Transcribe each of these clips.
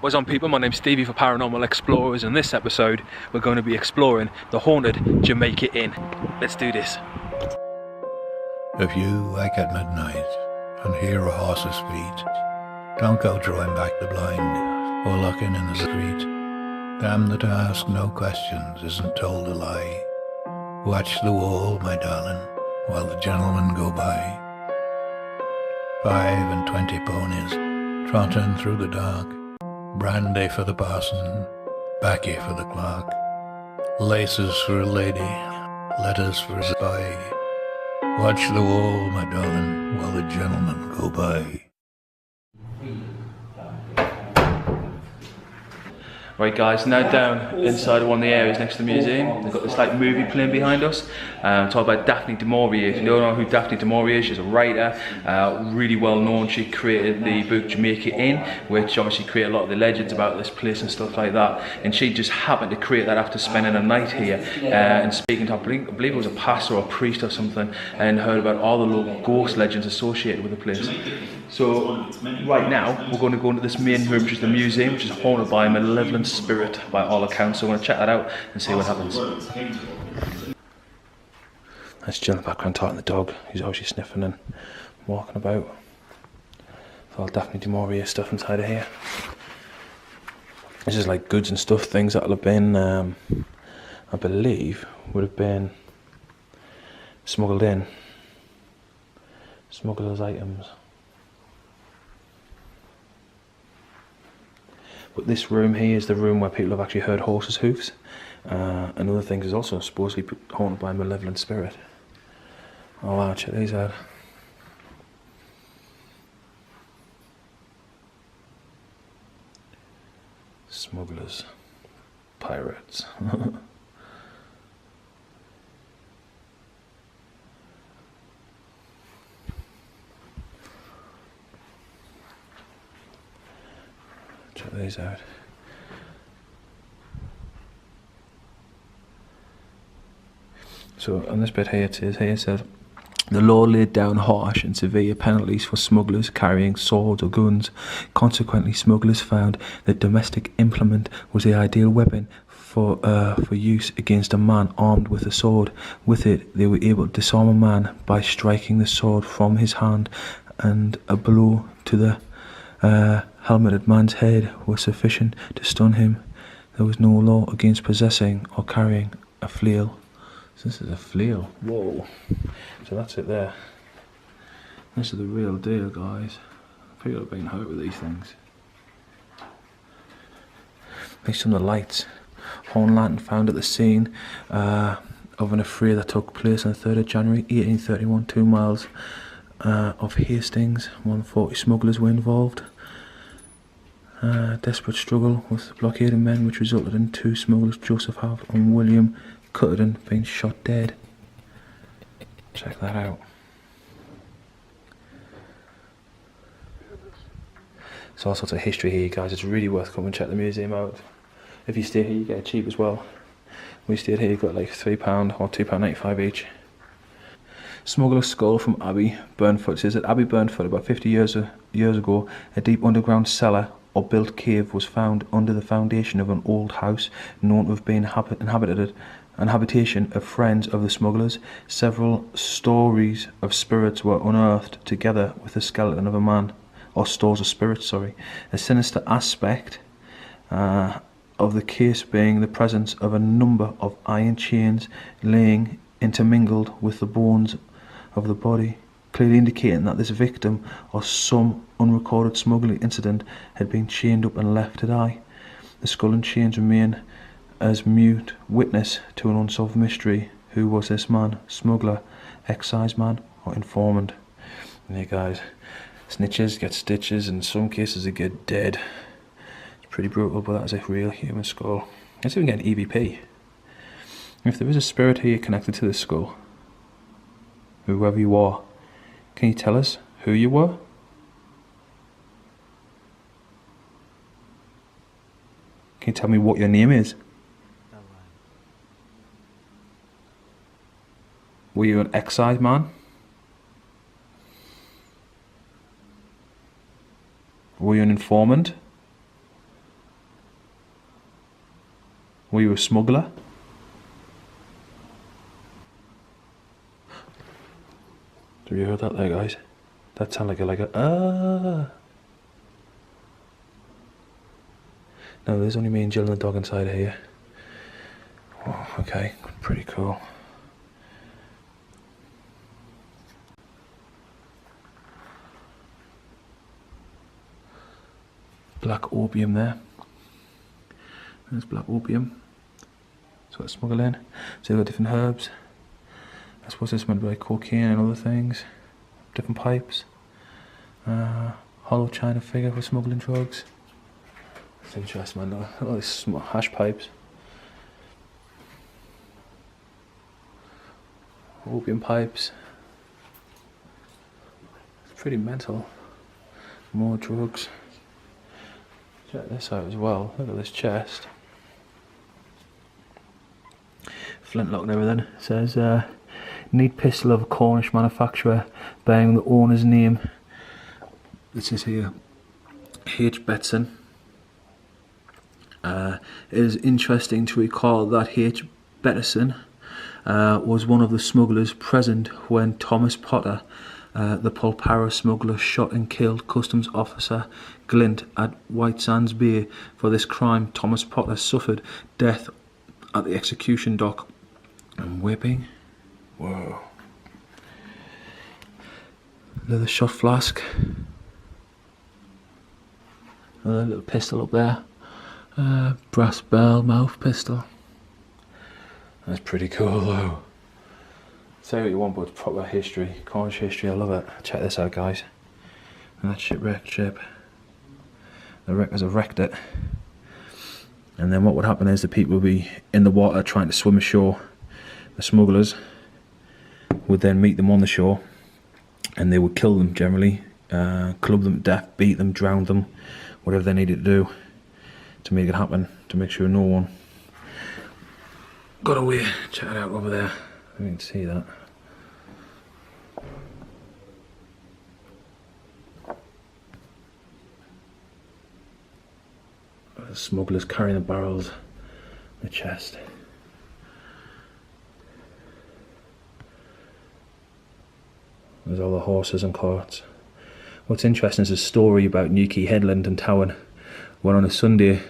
What's on, people? My name's Stevie for Paranormal Explorers, and in this episode we're going to be exploring the haunted Jamaica Inn. Let's do this. If you wake at midnight and hear a horse's feet, don't go drawing back the blind or looking in the street. Damn that ask no questions isn't told a lie. Watch the wall, my darling, while the gentlemen go by. 5 and 20 ponies trotting through the dark. Brandy for the parson, baccy for the clerk. Laces for a lady, letters for a spy. Watch the wall, my darling, while the gentlemen go by. Right guys, now down inside one of the areas next to the museum. They've got this like movie playing behind us. Talk about Daphne du Maurier. If you don't know who Daphne du Maurier is, she's a writer, really well known. She created the book Jamaica Inn, which obviously created a lot of the legends about this place and stuff like that. And she just happened to create that after spending a night here and speaking to, I believe it was a pastor or a priest or something, and heard about all the local ghost legends associated with the place. So right now we're going to go into this main room, which is the museum, which is haunted by a malevolent spirit by all accounts. So we're going to check that out and see what happens. That's Jill in the background talking to the dog. He's obviously sniffing and walking about. With all Daphne du Maurier stuff inside of here. This is like goods and stuff, things that'll have been, I believe, would have been smuggled in. Smugglers' items. But this room here is the room where people have actually heard horses' hoofs. And other things is also supposedly haunted by a malevolent spirit. Oh wow, check these out. Smugglers. Pirates. Check these out. So on this bit here it says, the law laid down harsh and severe penalties for smugglers carrying swords or guns. Consequently, smugglers found that domestic implement was the ideal weapon for use against a man armed with a sword. With it, they were able to disarm a man by striking the sword from his hand, and a blow to the helmeted man's head was sufficient to stun him. There was no law against possessing or carrying a flail. So this is a flail. Whoa. So that's it there. This is the real deal, guys. People have been hurt with these things. These some of the lights. Horn lantern found at the scene of an affray that took place on the 3rd of January 1831, 2 miles of Hastings. More than 40 smugglers were involved. Desperate struggle with the blockading men, which resulted in 2 smugglers, Joseph Haft and William Cutterton, being shot dead. Check that out. There's all sorts of history here, guys. It's really worth coming and check the museum out. If you stay here, you get it cheap as well. We stayed here, you got like £3 or £2.95 each. Smuggler's skull from Abbey Burnfoot. It says that Abbey Burnfoot, about 50 years ago, a deep underground cellar or built cave was found under the foundation of an old house known to have been an habitation of friends of the smugglers. Several stories of spirits were unearthed together with the skeleton of a man, or stores of spirits, sorry. A sinister aspect of the case being the presence of a number of iron chains laying intermingled with the bones of the body, clearly indicating that this victim or some unrecorded smuggling incident had been chained up and left to die. The skull and chains remain as mute witness to an unsolved mystery. Who was this man? Smuggler, exciseman, or informant? And here, guys, snitches get stitches, and in some cases they get dead. It's pretty brutal, but that is a real human skull. Let's even get an EVP. If there is a spirit here connected to this skull, whoever you are, can you tell us who you were? Can you tell me what your name is? Were you an excise man? Were you an informant? Were you a smuggler? Have you heard that there, guys? That sounded like a No, there's only me and Jill and the dog inside here. Oh, okay, pretty cool. Black opium there. There's black opium. So let's smuggle in. So they've got different herbs. I suppose this might be like cocaine and other things. Different pipes. Hollow china figure for smuggling drugs. It's interesting, man. Look at all these hash pipes. Opium pipes. It's pretty mental. More drugs. Check this out as well. Look at this chest. Flintlock and everything. It says neat pistol of a Cornish manufacturer bearing the owner's name. It says here H. Betson. It is interesting to recall that H. Betson was one of the smugglers present when Thomas Potter, the Polparra smuggler, shot and killed Customs Officer Glint at White Sands Bay. For this crime, Thomas Potter suffered death at the execution dock and whipping. Whoa. Leather shot flask. Another little pistol up there. Brass bell mouth pistol. That's pretty cool though. Say what you want, but it's proper history, Cornish history, I love it. Check this out, guys. And that shipwrecked ship. The wreckers have wrecked it. And then what would happen is the people would be in the water trying to swim ashore. The smugglers would then meet them on the shore and they would kill them generally, club them to death, beat them, drown them, whatever they needed to do to make it happen, to make sure no one got away. Check it out over there. You can see that. The smugglers carrying the barrels in the chest. There's all the horses and carts. What's interesting is a story about Newquay Headland and Town, when on a Sunday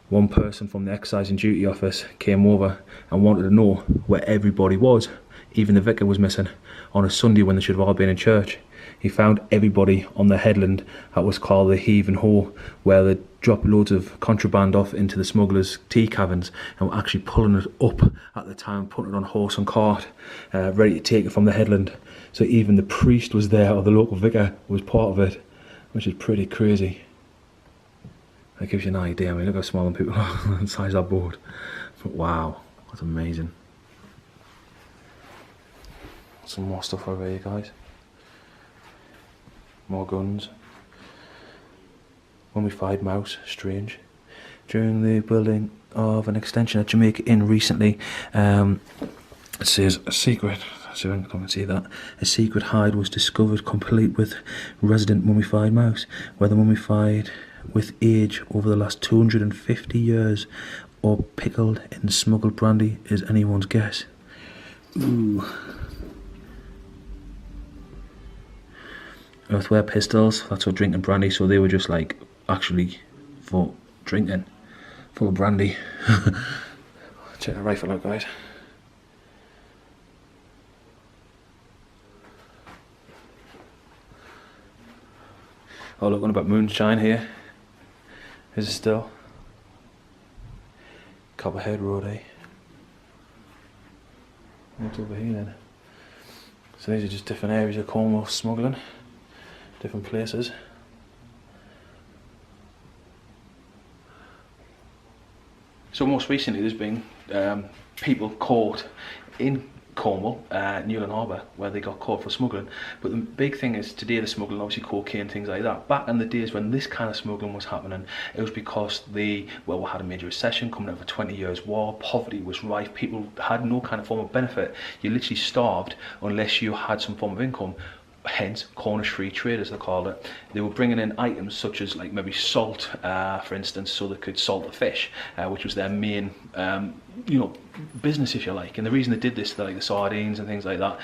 one person from the excise and duty office came over and wanted to know where everybody was. Even the vicar was missing on a Sunday when they should have all been in church. He found everybody on the headland that was called the Heave and Ho, where they dropped loads of contraband off into the smugglers' tea caverns and were actually pulling it up at the time, putting it on horse and cart, ready to take it from the headland. So even the priest was there, or the local vicar was part of it, which is pretty crazy. That gives you an idea. I mean, look how small people are inside that boat. But wow, that's amazing. Some more stuff over here, guys. More guns. Mummified mouse, strange. During the building of an extension at Jamaica Inn recently, it says a secret. So I can see that a secret hide was discovered, complete with resident mummified mouse, whether mummified with age over the last 250 years or pickled in smuggled brandy is anyone's guess. Ooh. Earthware pistols, that's for drinking brandy, so they were just like actually for drinking, full of brandy. Check the rifle out, guys. Oh look, one about moonshine here. Is it still? Copperhead Road, eh? What's over here then? So these are just different areas of Cornwall smuggling. Different places. So most recently there's been people caught in Cornwall, Newland Harbour, where they got caught for smuggling. But the big thing is today the smuggling, obviously cocaine, things like that. Back in the days when this kind of smuggling was happening, it was because we had a major recession coming out of a 20 years war, poverty was rife, people had no kind of form of benefit. You literally starved unless you had some form of income. hence corner street trade as they called it. They were bringing in items such as like maybe salt, for instance, so they could salt the fish, which was their main business, if you like. And the reason they did this, like the sardines and things like that,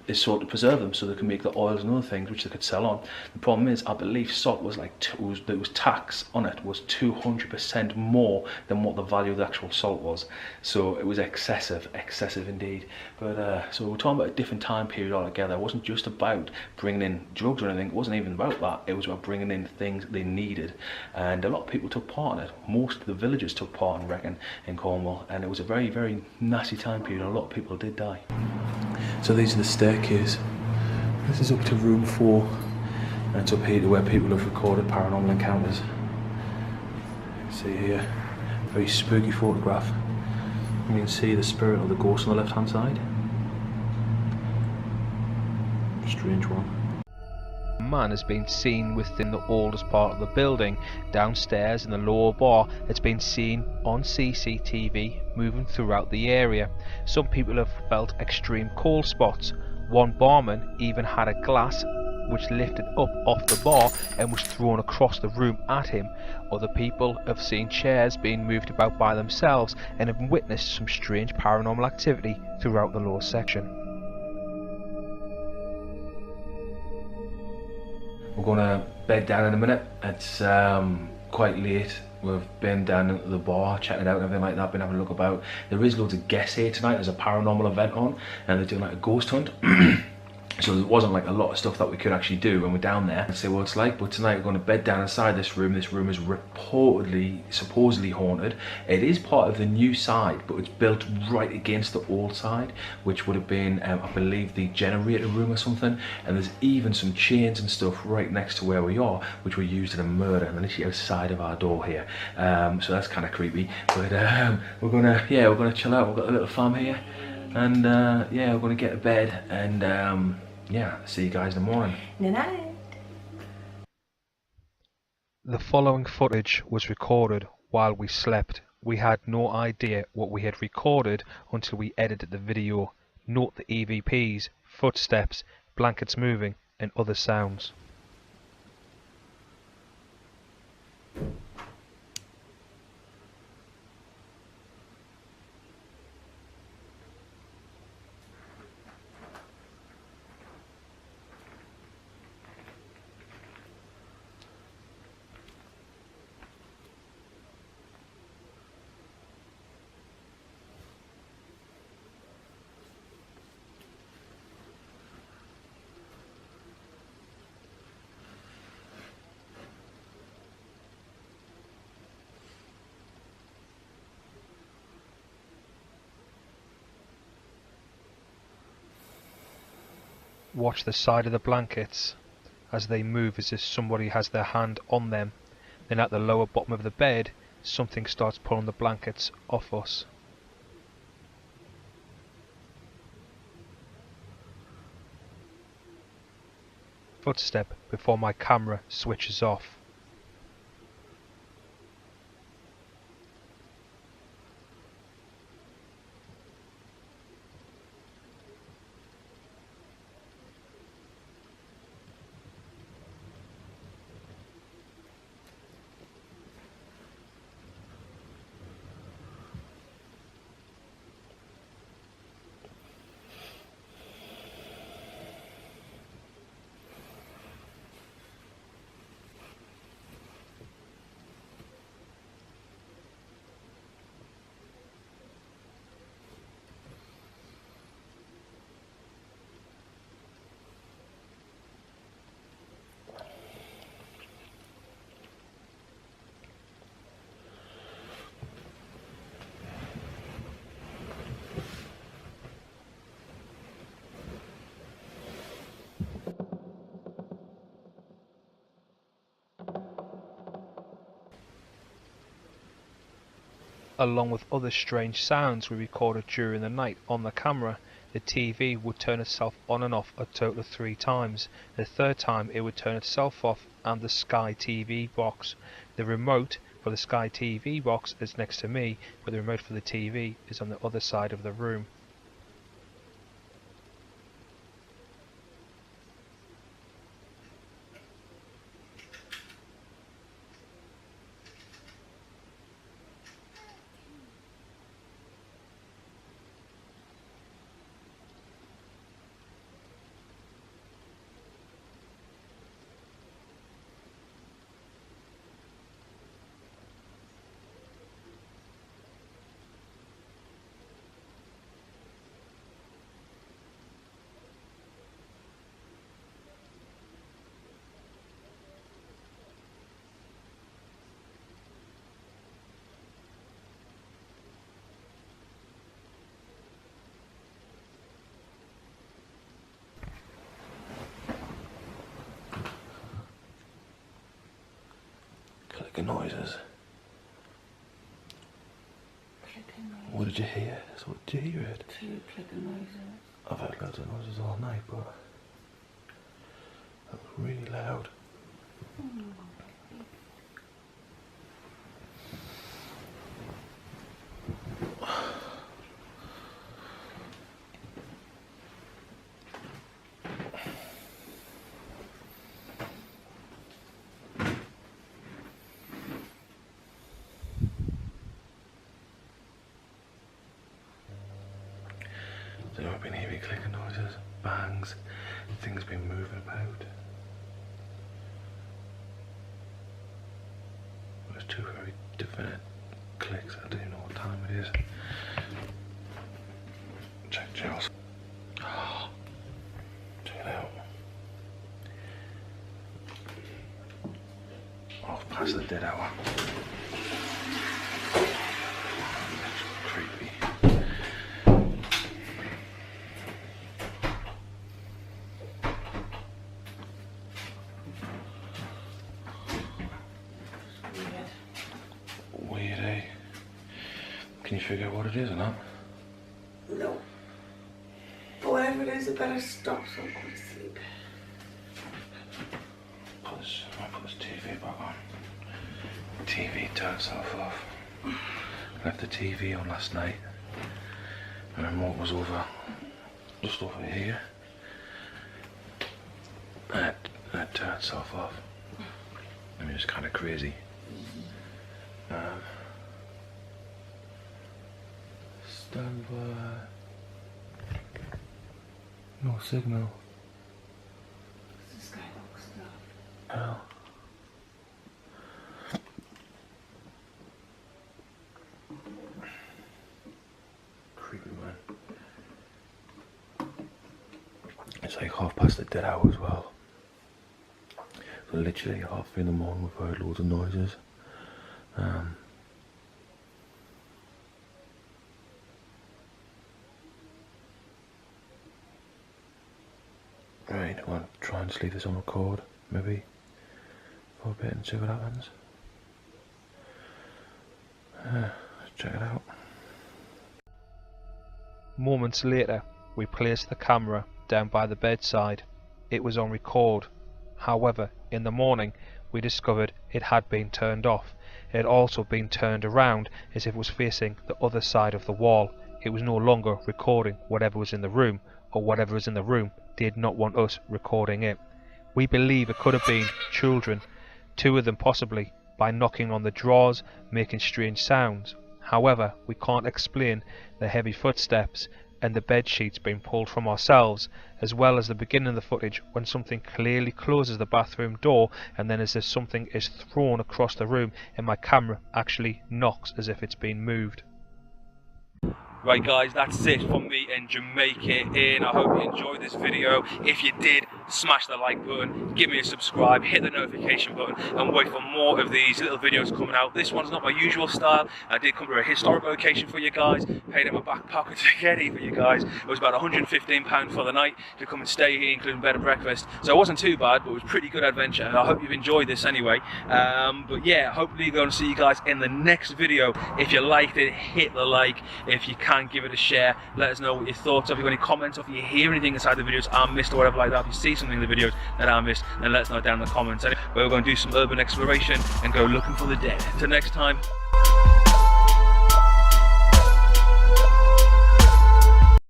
is sort of to preserve them so they can make the oils and other things which they could sell on. The problem is, I believe salt was like there was tax on it was 200% more than what the value of the actual salt was. So it was excessive indeed. But so we're talking about a different time period altogether. It wasn't just about bringing in drugs or anything. It wasn't even about that. It was about bringing in things they needed, and a lot of people took part in it. Most of the villagers took part, I reckon, in Cornwall, and it was a very, very nasty time period. A lot of people did die. So these are the staircase. This is up to room 4, and it's up here to where people have recorded paranormal encounters. See here, very spooky photograph. You can see the spirit of the ghost on the left hand side. Strange one. A man has been seen within the oldest part of the building. Downstairs in the lower bar, it's been seen on CCTV moving throughout the area. Some people have felt extreme cold spots. One barman even had a glass which lifted up off the bar and was thrown across the room at him. Other people have seen chairs being moved about by themselves and have witnessed some strange paranormal activity throughout the lower section. We're going to bed down in a minute. It's quite late. We've been down into the bar, checking it out and everything like that, been having a look about. There is loads of guests here tonight. There's a paranormal event on and they're doing like a ghost hunt. So there wasn't like a lot of stuff that we could actually do when we're down there and see what it's like. But tonight we're going to bed down inside this room. This room is supposedly haunted. It is part of the new side, but it's built right against the old side, which would have been, I believe, the generator room or something. And there's even some chains and stuff right next to where we are, which were used in a murder, and they're literally outside of our door here. So that's kind of creepy. But we're gonna chill out. We've got a little fam here, and yeah, we're gonna get to bed and. Yeah, see you guys in the morning. Good night. The following footage was recorded while we slept. We had no idea what we had recorded until we edited the video. Note the EVPs, footsteps, blankets moving, and other sounds. Watch the side of the blankets as they move as if somebody has their hand on them. Then at the lower bottom of the bed, something starts pulling the blankets off us. Footstep before my camera switches off. Along with other strange sounds we recorded during the night on the camera. The TV would turn itself on and off a total of 3 times. The third time it would turn itself off, and the Sky TV box. The remote for the Sky TV box is next to me, but the remote for the TV is on the other side of the room. clicking noises. Clicking noises. What did you hear? So what did you hear it? 2 clicking noises. I've heard loads of noises all night, but that was really loud. So I've been hearing clicking noises, bangs, things been moving about. There's 2 very definite clicks. I don't even know what time it is. Check Charles. Oh, check it out. Oh, past the dead hour. Creepy. Weird, eh? Can you figure out what it is or not? No. But whatever it is, I better stop so I can sleep. I'll put this TV back on. TV turned itself off. Left the TV on last night. The remote was just over here. And it turned itself off. I mean, it's kind of crazy. Stand by. No signal. It's the skybox stuff. Oh. Creepy, man. It's like 1/2 the dead hour as well. So literally 3:30 in the morning we've heard loads of noises. Right, I want to try and just leave this on record, maybe, for a bit and see what happens. Let's check it out. Moments later, we placed the camera down by the bedside. It was on record. However, in the morning, we discovered it had been turned off. It had also been turned around as if it was facing the other side of the wall. It was no longer recording whatever was in the room, or whatever was in the room did not want us recording it. We believe it could have been children, 2 of them possibly, by knocking on the drawers, making strange sounds. However, we can't explain the heavy footsteps and the bed sheets being pulled from ourselves, as well as the beginning of the footage when something clearly closes the bathroom door, and then as if something is thrown across the room and my camera actually knocks as if it's been moved. Right guys, that's it from me in Jamaica Inn. I hope you enjoyed this video. If you did, smash the like button, give me a subscribe, hit the notification button, and wait for more of these little videos coming out. This one's not my usual style. I did come to a historic location for you guys, paid in my back pocket to get here for you guys. It was about £115 for the night to come and stay here, including bed and breakfast. So it wasn't too bad, but it was a pretty good adventure. And I hope you've enjoyed this anyway. But yeah, hopefully going to see you guys in the next video. If you liked it, hit the like. If you can, give it a share. Let us know what your thoughts are. If you've got any comments, or if you hear anything inside the videos I missed or whatever like that, if you see something in the videos that I missed, then let us know down in the comments. Anyway, we're going to do some urban exploration and go looking for the dead. Until next time.